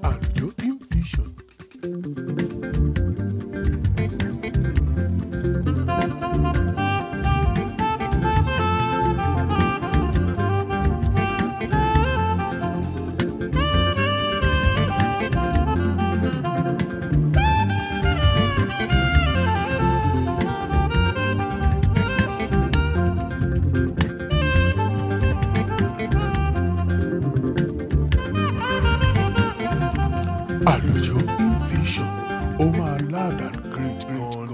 AlujoHymn mission. AlujoHymn vision. Oh my Lord and great God.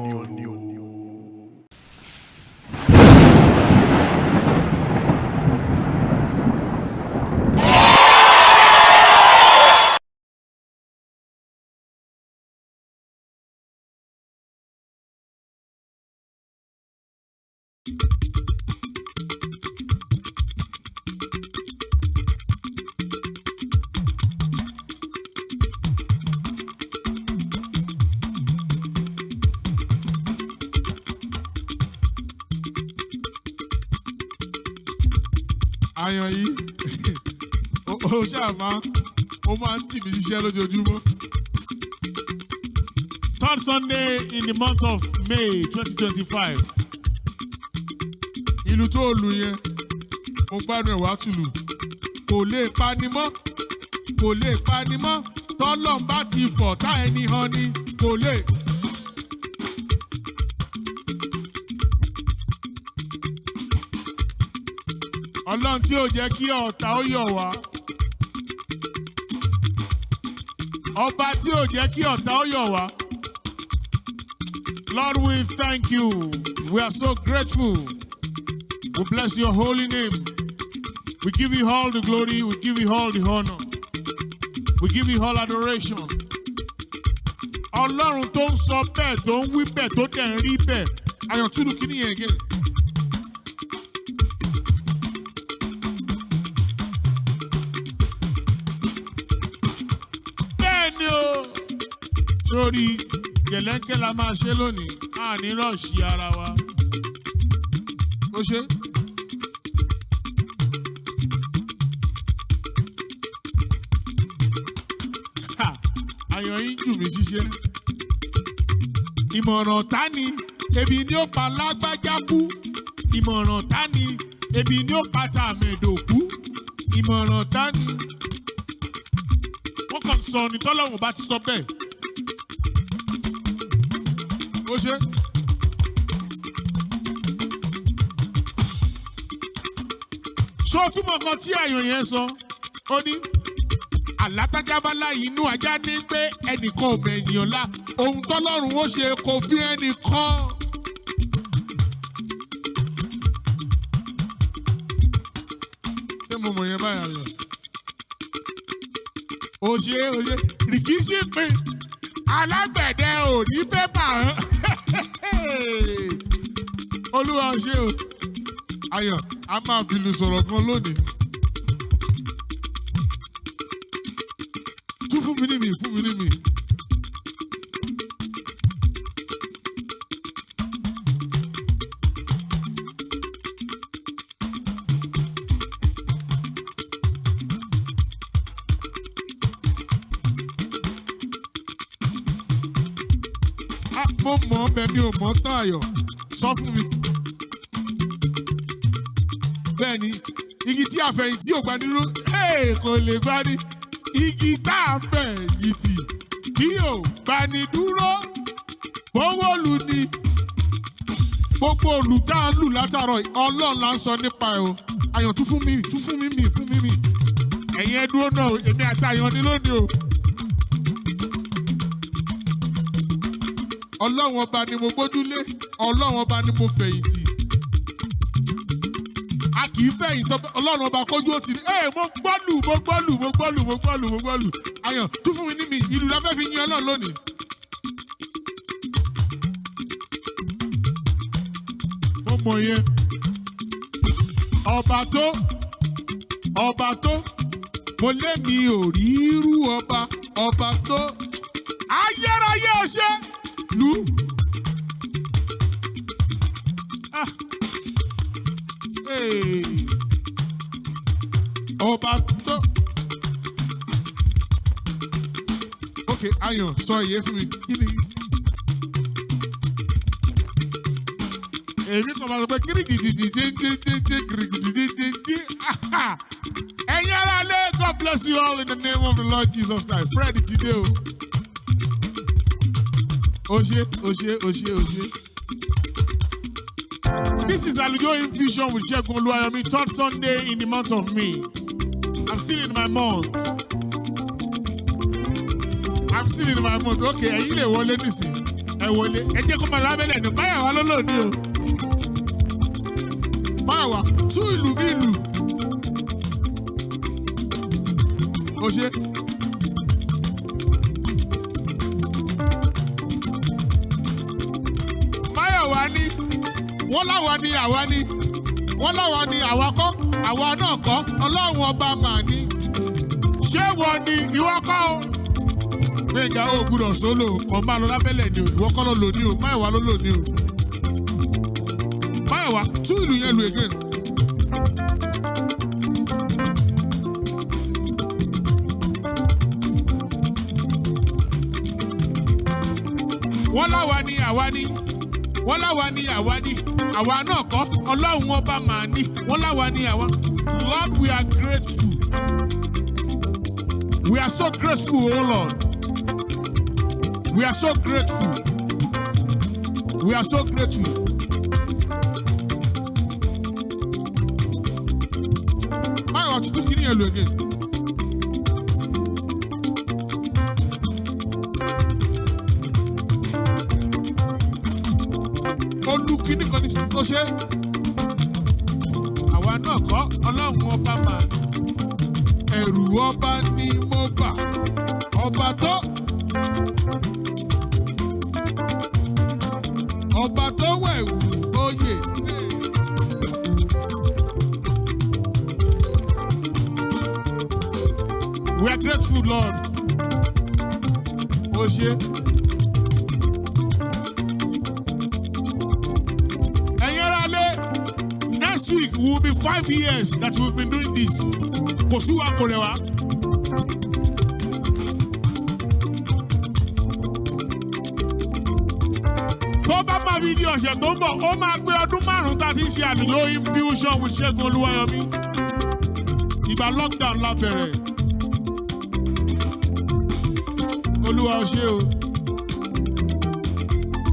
Àyàn yìí ó ṣàmá ó máa ń tì mí ṣiṣẹ́ lójoojúmọ́. Third Sunday in the month of May 2025. Ìlú tó lù yẹn mo gbádùn ẹ̀ wá tùlù. Kò lè pani mọ́, kò lè pani mọ́. Tọ́lọ́n bá ti fọ̀ tá ẹni hàn ni kò lè. Ọlọ́run tí ò jẹ́ kí ọ̀tá ó yọ̀ wá. Ọba tí ò jẹ́ kí ọ̀tá ó yọ̀ wá. Lord, we thank you. We are so grateful. We bless your holy name. We give you all the glory. We give you all the honor. We give you all adoration. Ọlọ́run tó ń sọ bẹ́ẹ̀ tó ń wí bẹ́ẹ̀ tó dẹ̀ ń rí bẹ́ẹ̀. Àyàntúndù kí ni yẹn gẹ̀? Sórí jẹ̀lẹ́ńkẹ́ la máa ṣe lónìí, a ní rọ̀ọ̀ṣì ara wa. Ó ṣe. Àyàn yín jù mí ṣiṣẹ́. Ìmọ̀ràn ta ni ebi ní ó pa lágbájá kú. Ìmọ̀ràn ta ni ebi ní ó pa tàmẹ̀dò kú. Ìmọ̀ràn ta ni. Wọ́n kàn sọ ní tọ́lọ́run bá ti sọ bẹ́ẹ̀. Ó ṣe. Ṣé o túmọ̀ kan tí àyàn yẹn sọ? Ó ní àlátájábálá inú ajá ní pé ẹnìkan ò mẹ̀yìn ọ̀la. Ohun tọ́lọ́run ó ṣe kò fi ẹnìkan. Ṣé mo mọ̀ yẹn báyà yàn? Ó ṣe rìkíṣí pin. Alágbẹ̀dẹ ò rí pépà hàn. Olúwa ṣe o. Ayọ̀, a máa fi lù sọ̀rọ̀ gan lónìí. Tún fún mi ní mi, fún mi ní mi. Mo mọ̀ ọ́ bẹ́ẹ̀ mi ò mọ̀ tán Ayọ̀, sọ fún mi. Bẹ́ẹ̀ni, igi tí a fẹ̀yìntì ò gbanirú, kò lè gbani. Igi tá a fẹ̀yìntì tí ò gbanidúró, bówó lù ni. Gbogbo olù tá a lù látàrọ̀ Ọlọ́run la ń sọ nípa ẹ̀ o. Ayọ̀ tún fún mi mi. Ẹ̀yin ẹ dúró náà, èmi àti Ayọ̀ ni lónìí o. Ọlọ́run ọba ni mo gbójúlé, Ọlọ́run ọba ni mo fẹ̀yìntì. A kì í fẹ̀yìntì Ọlọ́run ọba kójú ó ti ní. Mo gbọ́lù. Ayọ̀ tún fún mi ní mi, ìlú la fẹ́ fi yìn Ọlọ́run lónìí. Mo mọ̀ yẹn. Ọba tó, mo lé mi ò rí irú ọba tó. Ayérayé ọṣẹ lù. Ọba tó. Okay, Ayọ̀ sọ iye fún mi. Kí ni? Èmi kò máa sọ pé ẹ̀yin ará ilé, God bless you all in the name of the Lord Jesus Christ. Fred Tide o. O ṣé. This is AlujoHymn Fusion with Segun Oluwayomi, third Sunday in the month of May. I'm still in my month. Okay, ẹ̀yin lè wọlé nísìn. Ẹ wọlé. Ẹ jẹ́ kó máa lábẹ́lẹ̀ ní báyà wá lọ́lọ́ọ̀ni o. Báyà wá tú ìlú bí ìlú. O ṣé. Báyà wá ní. Wọ́n láwa ni àwa ni. Wọ́n láwa ni àwa kọ́. Àwa náà kọ́. Ọlọ́run ọba mà ní. Ṣé wọ́n ni ìwọ kọ́ o? Gbẹ̀ngà ó gbúdọ̀ sólò. Kàn máa lọ lábẹ́lẹ̀ ni o. Ìwọ kọ́ ló lò ní o. Máyọ̀wá ló lò ní o. Máyọ̀wá tú ìlú yẹn lu again. Wọ́n láwa ni àwa ni. Wọ́n láwa ni àwa ni. Àwa náà kọ́. Ọlọ́run ọba mà ní. Wọ́n láwa ni àwa. Lord, we are grateful. We are so grateful, oh Lord. We are so grateful. We are so grateful. I want to do it again. Olùkíní kan ní kò ṣe. Àwa náà kọ́ Ọlọ́run ọba mà ní. Ẹ̀rù ọba ni mo bà. Ọba tó. Ọba tó wẹ̀wù oyè. We are grateful, Lord. O ṣé. Ẹ̀yin ará ilé, next week will be 5 years that we've been doing this. Kò sí wa kò rẹ̀ wá. Tó bá máa fi di ọ̀sẹ̀ tó ń bọ̀, ó máa gbé ọdún 5 tá a ti ń ṣe AlujoHymn Fusion with Segun Oluwayomi. Ìgbà lockdown la bẹ̀rẹ̀. Olúwa ó ṣé o.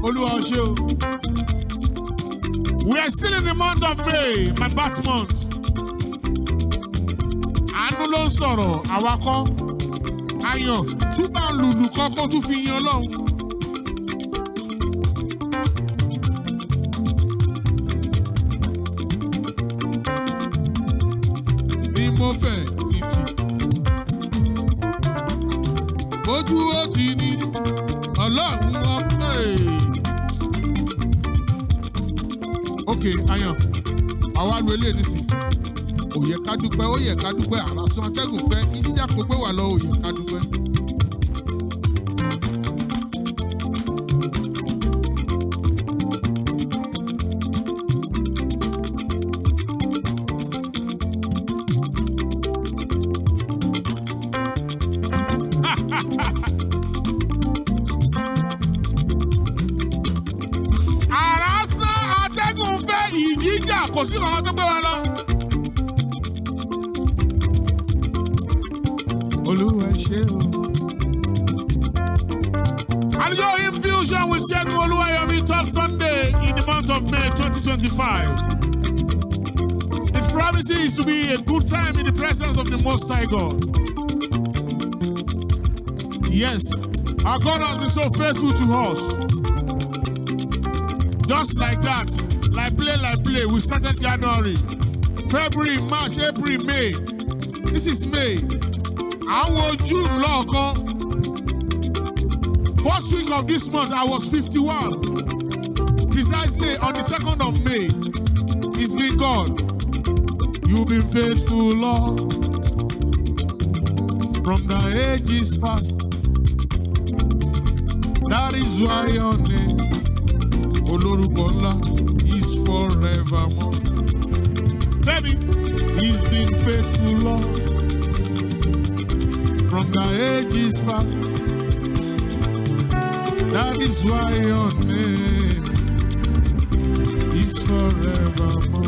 Olúwa ó ṣé o. We are still in the month of May, my birth month. Àánú ló ń sọ̀rọ̀, àwa kọ́. Ayọ̀ túbà lùlù kọ́kọ́ tún fi yan Ọlọ́run. Bí mo fẹ́ ìtì. Ojú ó ti ní Ọlọ́run ọpẹ́. Okay, Ayọ̀, àwa lu eléyìí nísìnyí. Ó yẹ ká dúpẹ́, ó yẹ ká dúpẹ́, àràsán atẹ́gùn fẹ́, ìjíjà kò gbé wà lọ, ó yẹ ká dúpẹ́. Àràsán atẹ́gùn fẹ́, ìjíjà kò sí ọ̀nà tó gbé wà lọ. Olúwa ṣé o. AlujoHymn Fusion with Segun Oluwayomi, third Sunday in the month of May 2025. It promises to be a good time in the presence of the Most High God. Yes, our God has been so faithful to us. Just like that, like play, we started January, February, March, April, May. This is May. Àwọn June lọ́ọ̀kan. First week of this month, I was 51. precise day on the 2nd of May, it's been God. You've been faithful, Lord, from the ages past. That is why your name, Olorukola, is forevermore. Baby, he's been faithful, Lord, from the ages past. That is why your name is forevermore.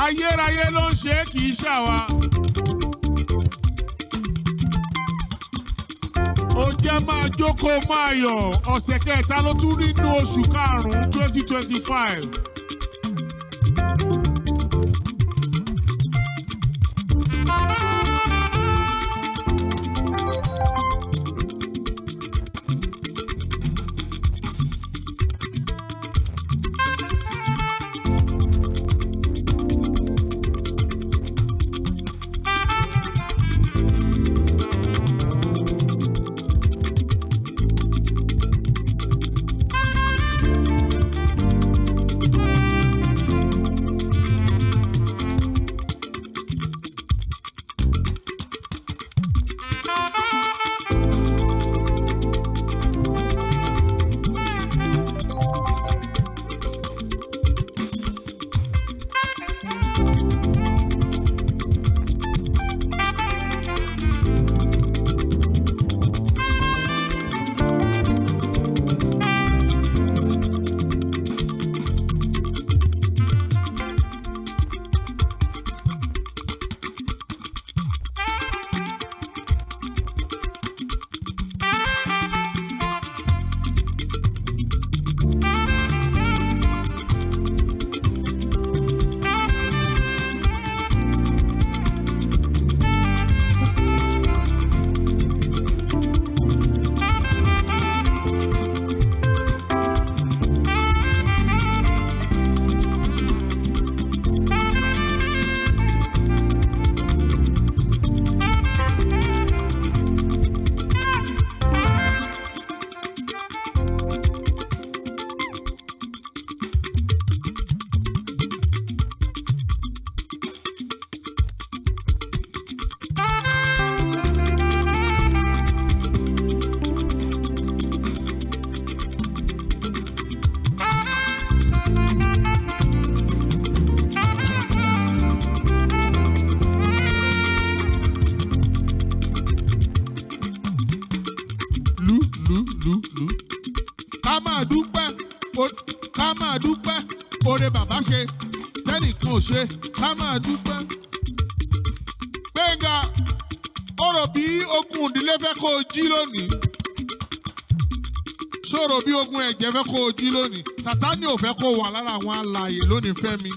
Ayérayé ló ń ṣe kì í ṣàwa. Ó jẹ́ máa jókòó máa yọ̀ ọ̀sẹ̀ kẹta ló tún nínú oṣù karùn-ún 2025. máa dúpẹ́ oore bàbá ṣe tẹ́nìkan ò ṣe ká máa dúpẹ́. Gbénga ó rò bí ogun ìdílé fẹ́ kó o jí lónìí. Ṣòro bí ogun ẹ̀jẹ̀ fẹ́ kó o jí lónìí. Sátánì ò fẹ́ kó o wà lára àwọn alààyè lónìí Fẹ́mi.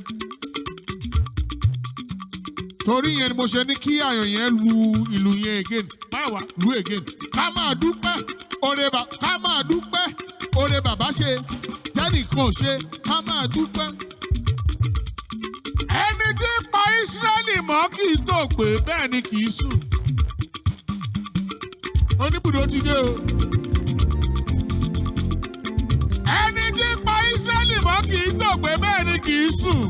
Torí yẹn ni mo ṣe ní kí àyàn yẹn lu ìlú yẹn again. Báwa lu again. Ká máa dúpẹ́ oore bàbá ṣe tẹ́nìkan ò ṣe ká máa dúpẹ́. Ẹni tí pa Ísírẹ́lì mọ́ kì í tó pé bẹ́ẹ̀ ni kì í sùn. Oníbùdó ti dé o. Ẹni tí pa Ísírẹ́lì mọ́ kì í tó pé bẹ́ẹ̀ ni kì í sùn.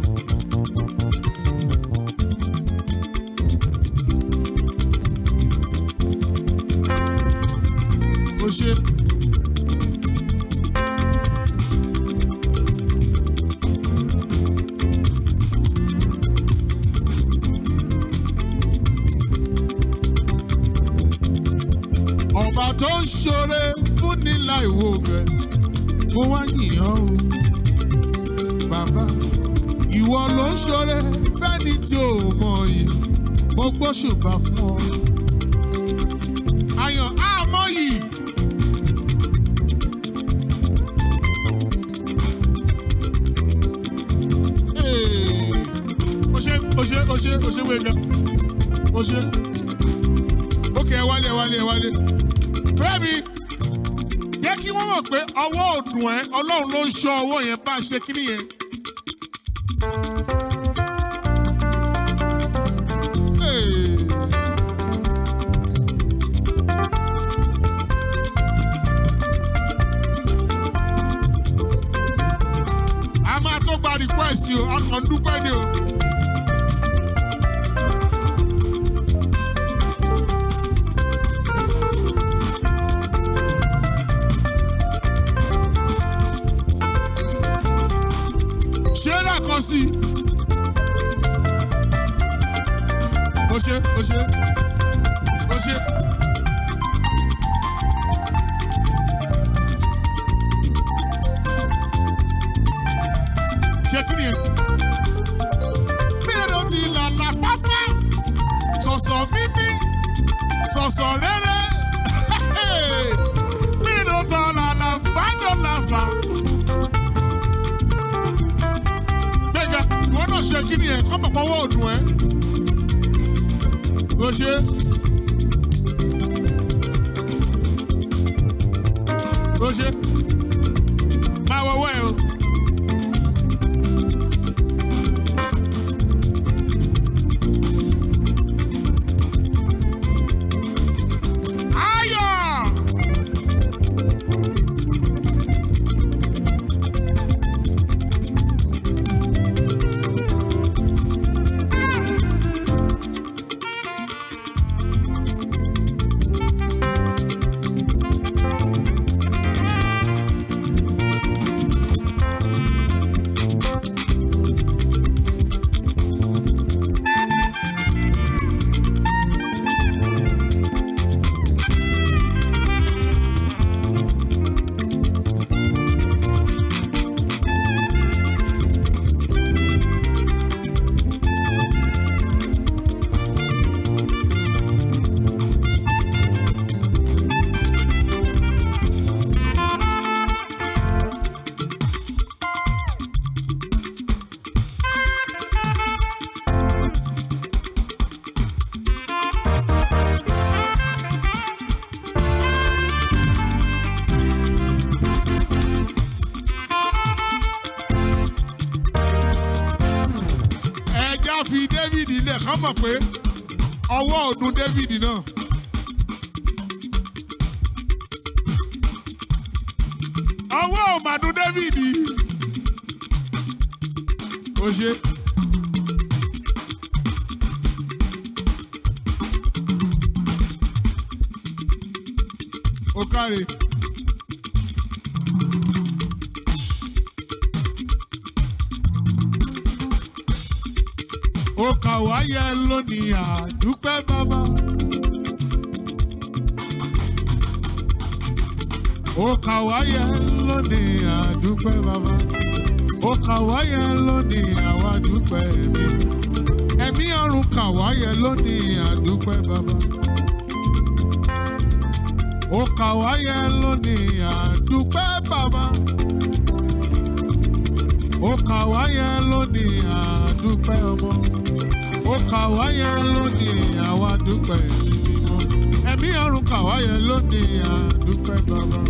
Ó ṣe. Ọba tó ń ṣoore fún ní láìwo bẹ̀, mo wá yìnyín o. Bàbá, ìwọ ló ń ṣoore fẹ́ni tí ò mọ̀ yìí, mo gbóṣùbà fún ọ. Ayọ̀ àmọ́ yìí. Ó ṣe wéga. Ó ṣe. Ókè ẹ wálé. Fẹ́mi, jẹ́ kí wọ́n mọ̀ pé ọwọ́ òdùn ẹ̀ Ọlọ́run ló ń ṣọ́ ọwọ́ yẹn bá ṣe kíní yẹn. A máa tó gba request o, a kàn ń dúpẹ́ ni o. Ṣé lákan sí i? Ó ṣe. Ṣé kí ni ẹ? Mélòó ti làlà fáfá, sọ̀sọ̀ mímí, sọ̀sọ̀ rere. Mélòó tán làlà fájọ́ làfà. Ìwọ náà ṣe kí ni ẹ̀ kọ́ pọ̀pọ̀ owó òdùn ẹ̀. Ó ṣe. Ó ṣe. Máa wọ́wọ́ ẹ o. Fi David ilẹ̀ kán mọ̀ pé ọwọ́ ọdún David náà. Ọwọ́ ọ̀màdún David. Ó ṣe. Ó káre. Ó kà wáyé lónìí àdúpẹ́ bàbá. Ó kà wá yẹ lónìí àdúpẹ́ bàbá. Ó kà wá yẹ lónìí àwa dúpẹ́ ẹ̀mí. Ẹ̀mí ọ̀run kà wá yẹ lónìí àdúpẹ́ bàbá. Ó kà wá yẹ lónìí àdúpẹ́ bàbá. Ó kà wá yẹ lónìí àdúpẹ́ ọmọ. Ó kà wá yẹ lónìí àwa dúpẹ́ ẹ̀mí mímọ́. Ẹ̀mí ọ̀run kà wá yẹ lónìí àdúpẹ́ bàbá.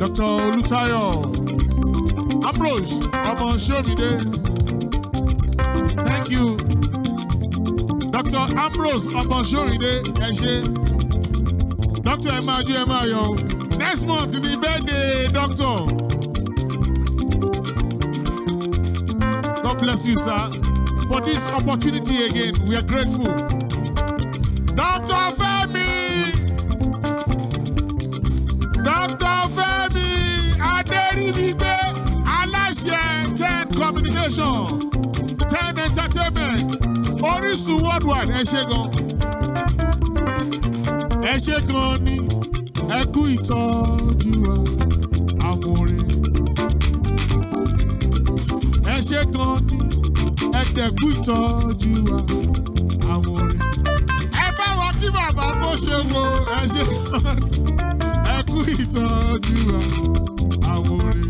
Dr. Oluwayomi, Ambrose, ọmọ Ṣómìdé. Thank you. Dr. Ambrose, ọmọ Ṣómìdé, ẹ ṣé. Doctor ẹ máa jó ẹ máa yọ̀. Next month ni birthday, doctor. God bless you, sir. For this opportunity again, we are grateful. Dr. Femi. Dr. Femi Aderibigbe, aláṣẹ 10 communication, 10 entertainment, Orísun worldwide, ẹ ṣé gan. Ẹ ṣé gan ni, ẹ kú ìtọ́jú wa, àmúre. Ẹ ṣé gan ni, ẹ dẹ̀ kú ìtọ́jú wa, àmúre. Ẹ bá wa kí bàbá bó ṣe wo, ẹ ṣé gan ni. Ẹ kú ìtọ́jú wa, àwòrán.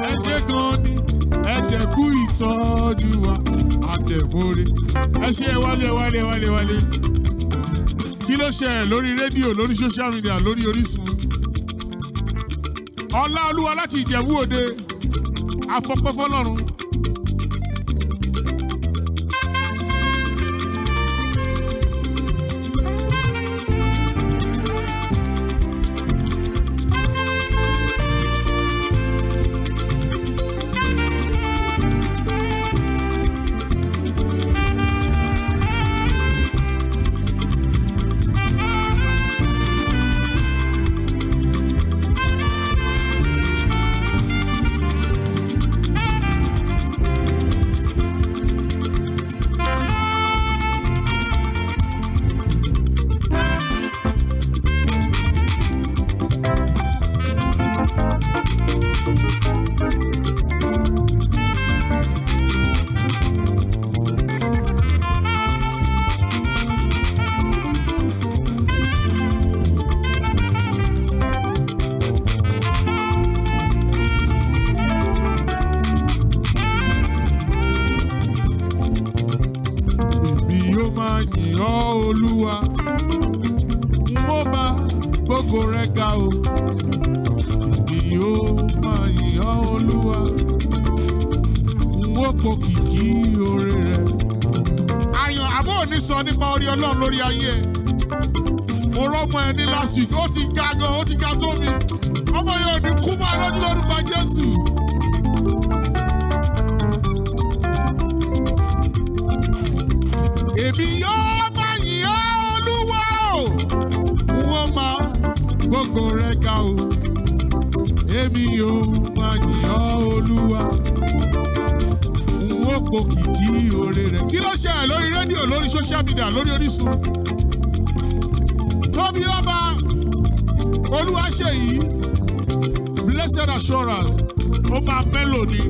Ẹ ṣé gan ni, ẹ dẹ̀ kú ìtọ́jú wa, àtẹ̀mọ́re. Ẹ ṣé wálé. Kí ló ṣẹlẹ̀ lórí rédíò, lórí social media, lórí Orísun? Ọlá Olúwa láti Ìjẹ̀bú Òde, afọpẹ́ fọ́lọ́run. Olúwa, mo máa gbógo rẹ ga o. Èmi yóò máa yìn ọ́ Olúwa, n ó po kìkì oore rẹ. Àyàn àbọ̀ òní sọ nípa orí Ọlọ́run lórí ayé ẹ̀. Mo rọ́mọ ẹ ní last week, ó ti ga gan, ó ti ga tó mi. Ọmọ yóò ní kú mọ́ lójú lórúkọ Jésù. Èmi yóò máa yìn ọ́ Olúwa o, wọ́n máa gbógo rẹ ga o. Èmi yóò máa yìn ọ́ Olúwa, wọ́n po kìkì oore rẹ̀. Kí ló ṣẹlẹ̀ lórí rédíò, lórí social media, lórí Orísun? Tóbi ọba Olúwaṣeyì, blessed assurance, ó máa mélòdì.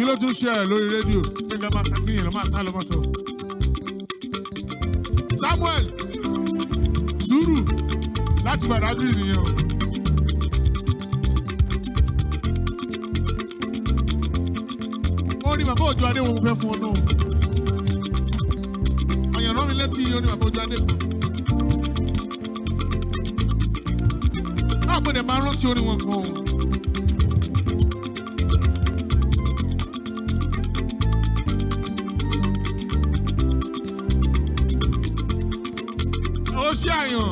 ló tún ṣe ẹ̀ lórí rédíò nígbà máa kí ni lọ́ máa sá lọ́ mọ́tò. Samuel Sùúrù láti Badagry nìyẹn o. Ó ní bàbá Òjó Adé wo mo fẹ́ fún ọ náà. Ọ̀yàn rán mi létí ó ní bàbá Òjó Adé kan. Náà gbọ́dọ̀ máa rántí orin wọn kan o. Ó ṣe àyàn.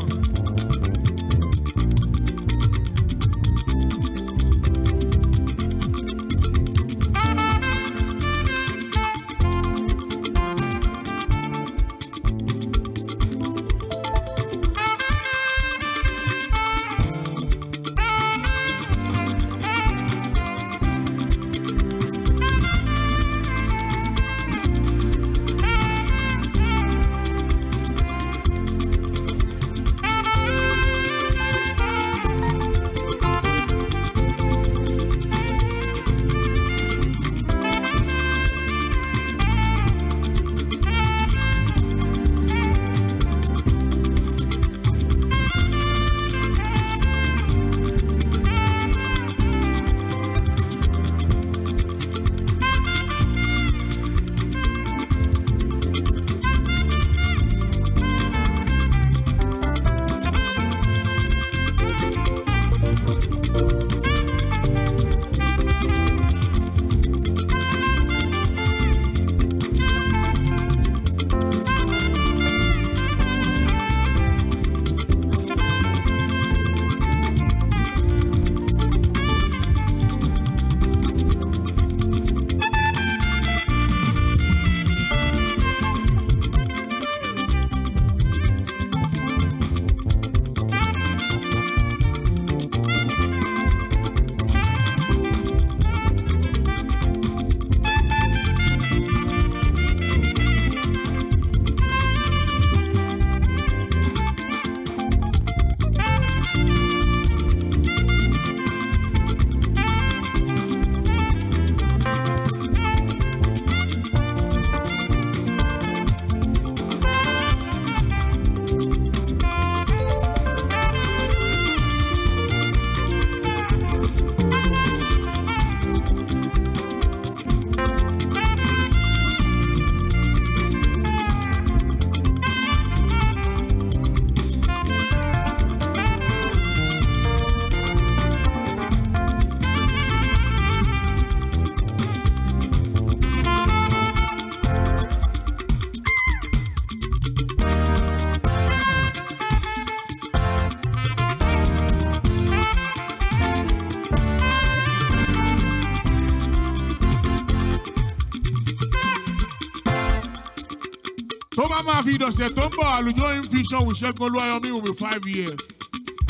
Tó bá máa fi ìdọ̀sẹ̀ tó ń bọ̀ AlujoHymn Vision with Segun Oluwayomi will be 5 years.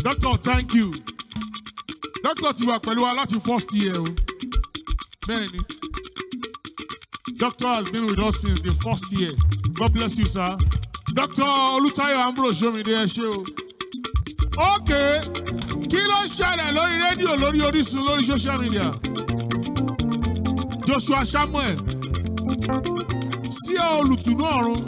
Doctor, thank you. Doctor ti wà pẹ̀lú wa láti first year o. Bẹ́ẹ̀ni. Doctor has been with us since the first year. God bless you, sir. Dr. Olutayo Ambrose Jomide ẹ ṣé o. Okay, kí ló ń ṣẹlẹ̀ lórí rédíò, lórí Orísun, lórí social media? Joshua Samuel sí olùtùnú ọ̀run.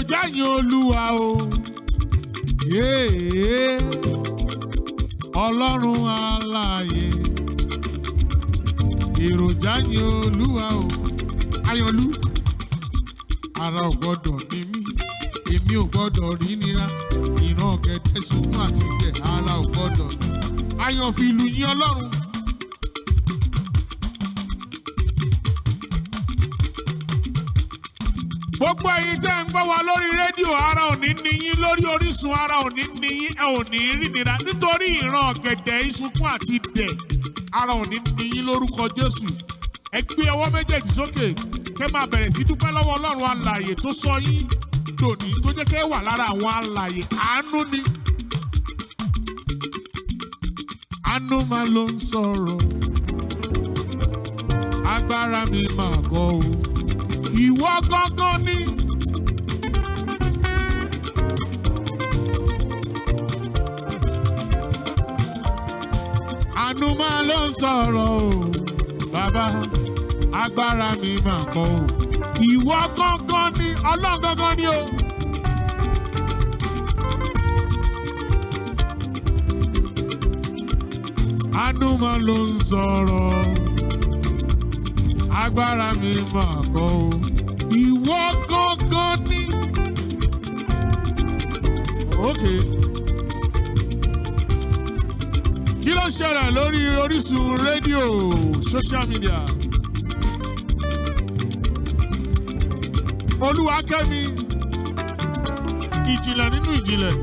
èròjà yìn Olúwa o. Ọlọ́run alààyè. Èròjà yìn Olúwa o. Ayọ̀lú. Ara ò gbọ́dọ̀ ní mí. Èmi ò gbọ́dọ̀ rí nira. Ìran ọ̀gẹ̀dẹ̀ sunkún àti ìtẹ̀. Ara ò gbọ́dọ̀ ní. Ayọ̀ fi ìlú yìn Ọlọ́run. Gbogbo ẹ̀yin tẹ́ ń gbọ́ wa lórí rédíò, ara ò ní ní yín lórí Orísun, ara ò ní ní yín, ẹ ò ní rí nira nítorí ìran ọ̀gẹ̀dẹ̀ ìsunkún àti ìdẹ̀. Ara ò ní ní yín lórúkọ Jésù. Ẹ gbé ọwọ́ méjèèjì sókè kẹ́ máa bẹ̀rẹ̀ sí dúpẹ́ lọ́wọ́ Ọlọ́run alààyè tó sọ yín dòní tó jẹ́ kẹ́ wà lára àwọn alààyè. Àánú ni. Àánú máa ló ń sọ̀rọ̀. Agbára mi máa gọ̀ o. Ìwọ gángan ni. Àánú máa ló ń sọ̀rọ̀ o. Bàbá, agbára mi máa kọ́ o. Ìwọ gángan ni, Ọlọ́run gángan ni o. Àánú máa ló ń sọ̀rọ̀. Agbára mi máa kọ́ o. Ìwọ gángan ni. Okay. Kí ló ṣẹlẹ̀ lórí Orísun rédíò social media? Olúwakẹ́mi, ìjìnlẹ̀ nínú ìjìnlẹ̀.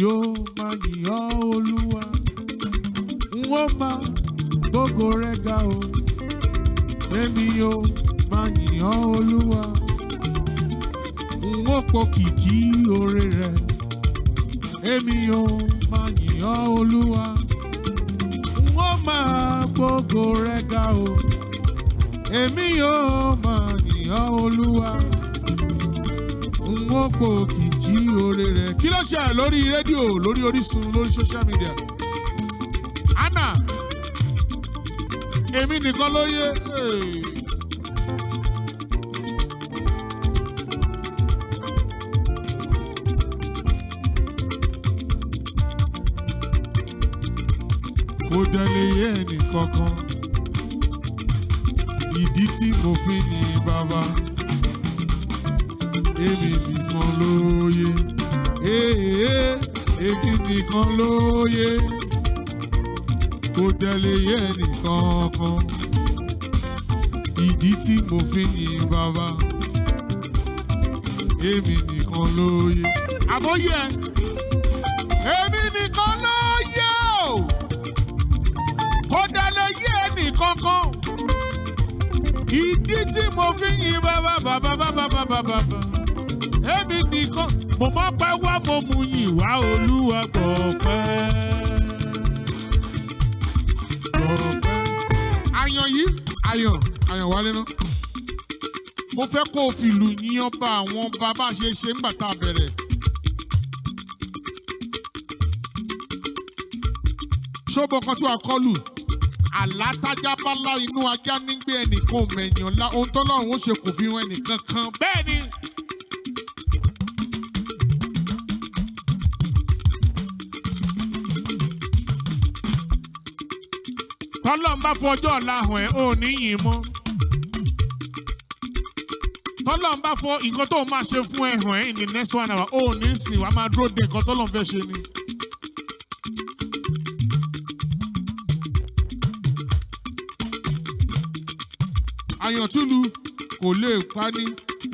Yóò máa yìn ọ́ Olúwa, n ó máa gbógo rẹ̀ ga o. Èmi yóò máa yìn ọ́ Olúwa, n ó pòkìkí oore rẹ̀. Èmi yóò máa yìn ọ́ Olúwa, n ó máa gbógo rẹ̀ ga o. Èmi yóò máa yìn ọ́ Olúwa, n ó pòkìkí oore rẹ̀. Kí ló ṣe lórí rédíò, lórí Orísun, lórí social media? Anna, èmi nìkan ló yé. Kò délé yé ẹnìkankan. Ìdí tí mo fi ní bàbá. Èmi nìkan ló yé. Èmi nìkan ló yé. Kò délé yé ẹnìkankan. Ìdí tí mo fi yìn bàbá. Èmi nìkan ló yé. Àbóyé èmi nìkan ló yé o. Kò délé yé ẹnìkankan. Ìdí tí mo fi yìn bàbá bàbá. Èmi nìkan. Mo mọ̀ pé wá mo mú yìn wá Olúwa gbọ̀pẹ́. Àyàn yìí, àyàn wálé náà. Mo fẹ́ kó o fìlù yìn ọba àwọn bàbá ṣe ńgbà tá a bẹ̀rẹ̀. Ṣọ́bọ̀ kan tí wàá kọlù. Àlátájábálá inú ajá nígbé ẹnìkan mẹ̀yàn ńlá. Ohun tọ́lọ́run ó ṣe kò fi hàn ẹnìkan kan. Bẹ́ẹ̀ ni. tọ́lọ́n bá fọjọ́ ọ̀la hàn ẹ́ ò ní yìn mọ́. tọ́lọ́n bá fọ nǹkan tó máa ṣe fún ẹ hàn ẹ́ in the next 1 hour ò ní sìn wàá máa dúró de nǹkan tọ́lọ́n fẹ́ ṣe ni. àyàntúlu kò lè pa ní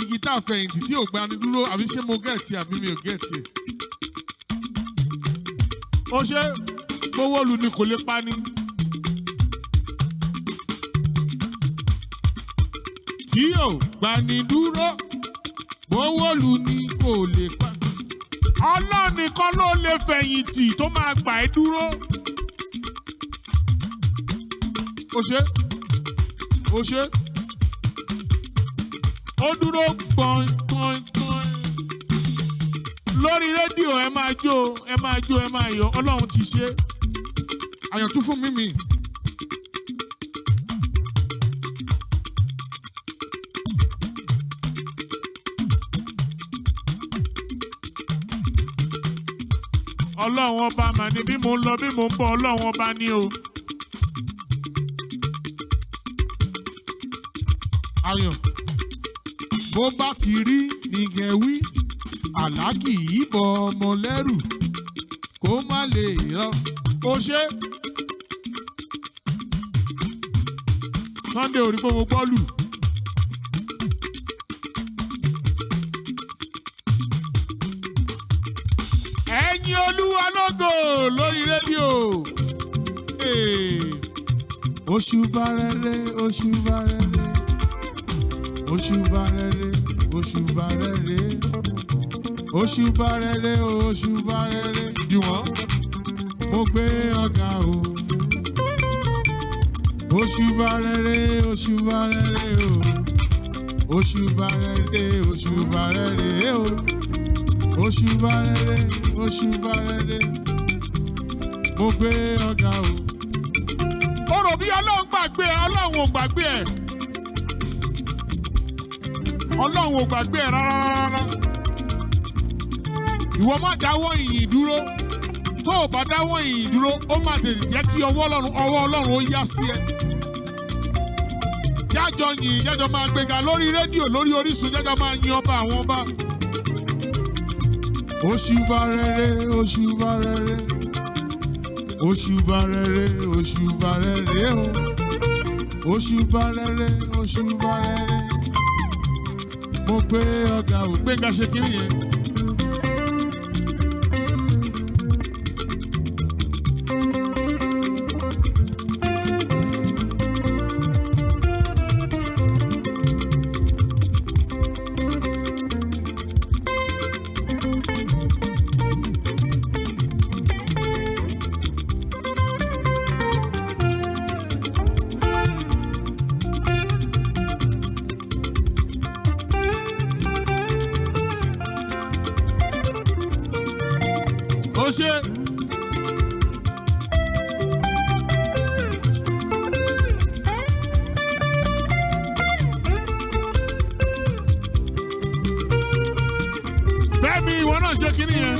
igi tá a fẹ̀yìntì tí ò gbani dúró àbí ṣé mo gẹ̀ẹ́tì àbí mi ò gẹ̀ẹ́tì. ó ṣe gbówó lu ni kò lè pa ní. tí ò gbani dúró gbówó lu ni kò lè pa. Ọlọ́run nìkan ló lè fẹ̀yìntì tó máa gbà ẹ́ dúró. ó ṣe ó ṣe. ó dúró gbọ̀n lórí rédíò ẹ máa jó ẹ máa jó ẹ máa yọ̀ Ọlọ́run ti ṣe. àyàntún fún mímì. Ọlọ́run ọba mà ní bí mo ń lọ bí mo ń bọ̀ Ọlọ́run ọba ní o. Ayọ̀ bó bá ti rí nìgẹ̀ wí àlákì yìí bọ ọmọ lẹ́rù kó má lè rọ. ó ṣe Sunday orí pé mo gbọ́ lù. ẹ̀yin Olúwa lógo lórí rédíò. Òṣùbà rere òṣùbà rere òṣùbà rere òṣùbà rere òṣùbà rere òṣùbà rere jùwọ́n mo gbé ọ̀gá o. òṣùbà rere òṣùbà rere o òṣùbà rere òṣùbà rere o òṣùbà rere òṣùbà rere mo gbé ọ̀gá o. ó rò bí Ọlọ́run gbàgbé ẹ Ọlọ́run ò gbàgbé ẹ Ọlọ́run ò gbàgbé ẹ rárá. ìwọ má dáwọ́ ìyìn dúró tó o bá dáwọ́ ìyìn dúró ó má tètè jẹ́ kí ọwọ́ Ọlọ́run ó yá sí ẹ. jájọ yìn jájọ máa gbéga lórí rédíò lórí Orísun jájọ máa yin ọba àwọn ọba. Òṣùbà rere òṣùbà rere òṣùbà rere òṣùbà rere o òṣùbà rere òṣùbà rere mo gbé ọ̀gá ò gbéga ṣe kiri yẹn. ṣe. Fẹ́mi ìwọ náà ṣe kínní yẹn.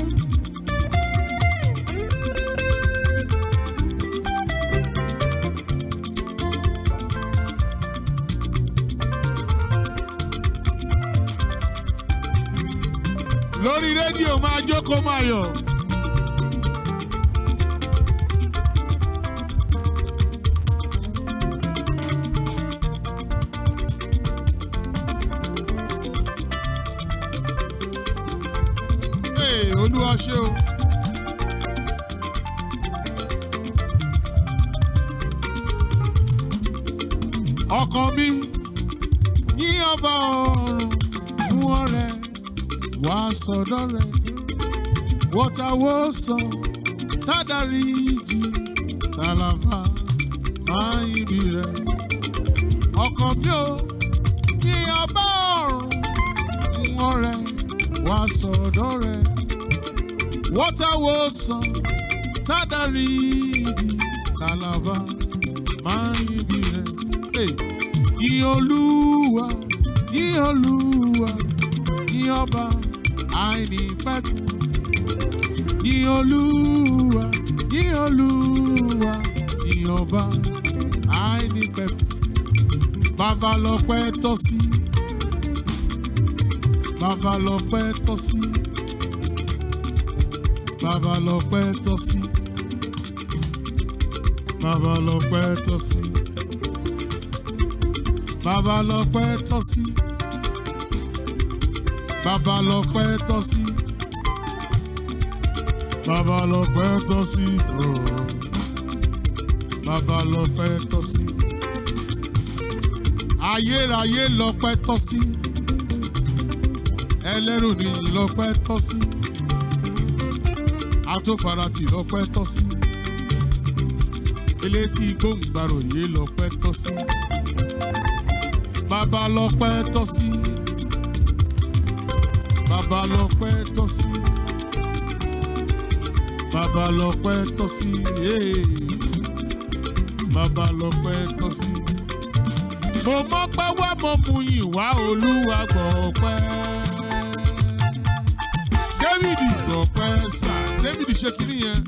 Lórí rédíò máa jókòó máa yọ̀. Olúwa ṣé o. Ọkàn mi yí ọba ọ̀run mú ọrẹ wá sọ́dọ̀ rẹ̀ wọ́tawó sàn tádàrí jì tàlàfà máa ń ibi rẹ̀. Ọkàn mi ò yí ọba ọ̀run mú ọrẹ wá sọ́dọ̀ rẹ̀ wọ́tawó sàn tádàrí jì tàlàfà máa ń ibi rẹ̀. Yìn Olúwa, yìn Olúwa, yìn ọba àìnípẹ̀kun. Yìn Olúwa, yìn Olúwa, yìn ọba àìnípẹ̀kun. Bàbá lọ́pẹ́ tọ́ sí. Bàbá lọ́pẹ́ tọ́ sí. Bàbá lọ́pẹ́ tọ́ sí. Bàbá lọ́pẹ́ tọ́ sí. Bàbá lọ́pẹ́ tọ́ sí. Bàbá lọ́pẹ́ tọ́ sí. Bàbá lọ́pẹ́ tọ́ sí. Bàbá lọ́pẹ́ tọ́ sí. Ayérayé lọ́pẹ́ tọ́ sí. Ẹlẹ́rù nìyí lọ́pẹ́ tọ́ sí. Atófaratì lọ́pẹ́ tọ́ sí. Elétí gbóǹgbàròyé lọ́pẹ́ tọ́ sí. Bàbá lọ́pẹ́ tọ́ sí. Bàbá lọ́pẹ́ tọ́ sí. Bàbá lọ́pẹ́ tọ́ sí. Bàbá lọ́pẹ́ tọ́ sí. Mo mọ́pẹ́ wá mo mú yìn wá Olúwa gbọ̀pẹ́. David gbọ̀pẹ́ sà. David ṣe kìíní yẹn.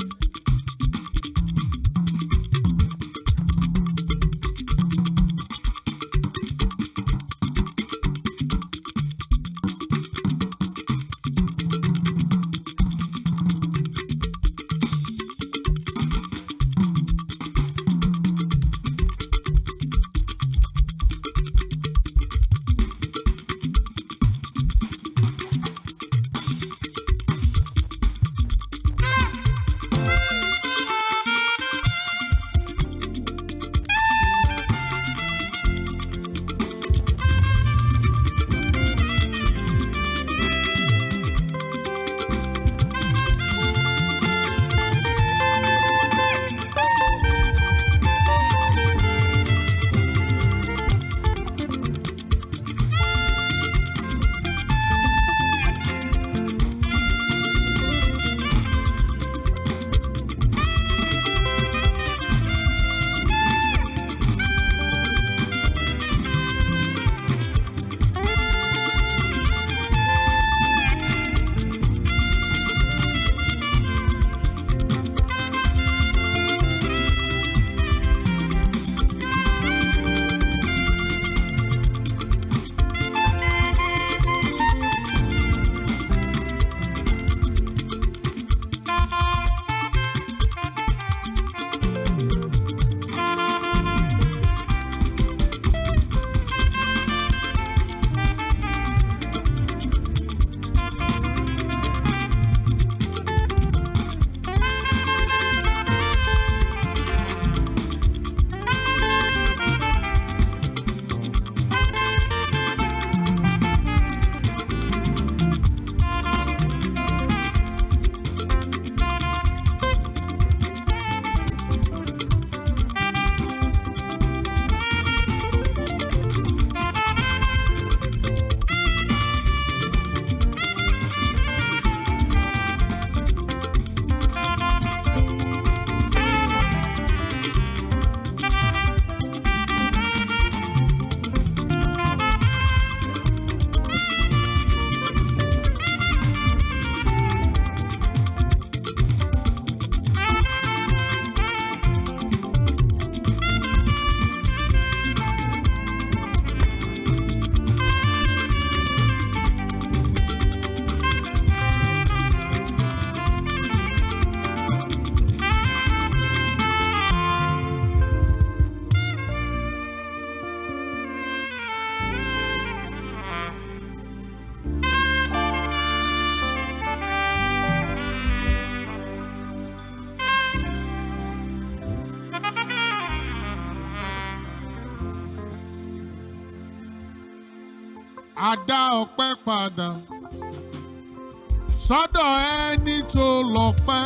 A dá ọpẹ́ padà sọ́dọ̀ ẹni tó lọ́pẹ́.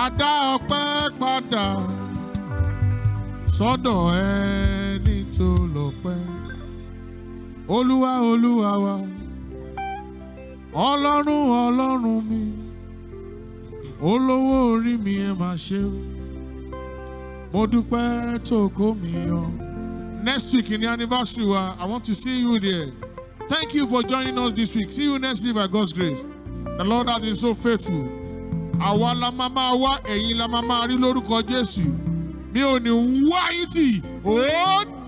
A dá ọpẹ́ padà sọ́dọ̀ ẹni tó lọ́pẹ́. Olúwa Olúwa wa, Ọlọ́run Ọlọ́run mi, olówó orí mi ẹ máa ṣe o. Mo dúpẹ́ tó kó mi yọ. Next week in the anniversary, I want to see you there. Thank you for joining us this week. See you next week by God's grace. The Lord has been so faithful. Àwa la máa máa wá, ẹ̀yin la máa máa rí lórúkọ Jésù. mi ò ní wáyé tì ó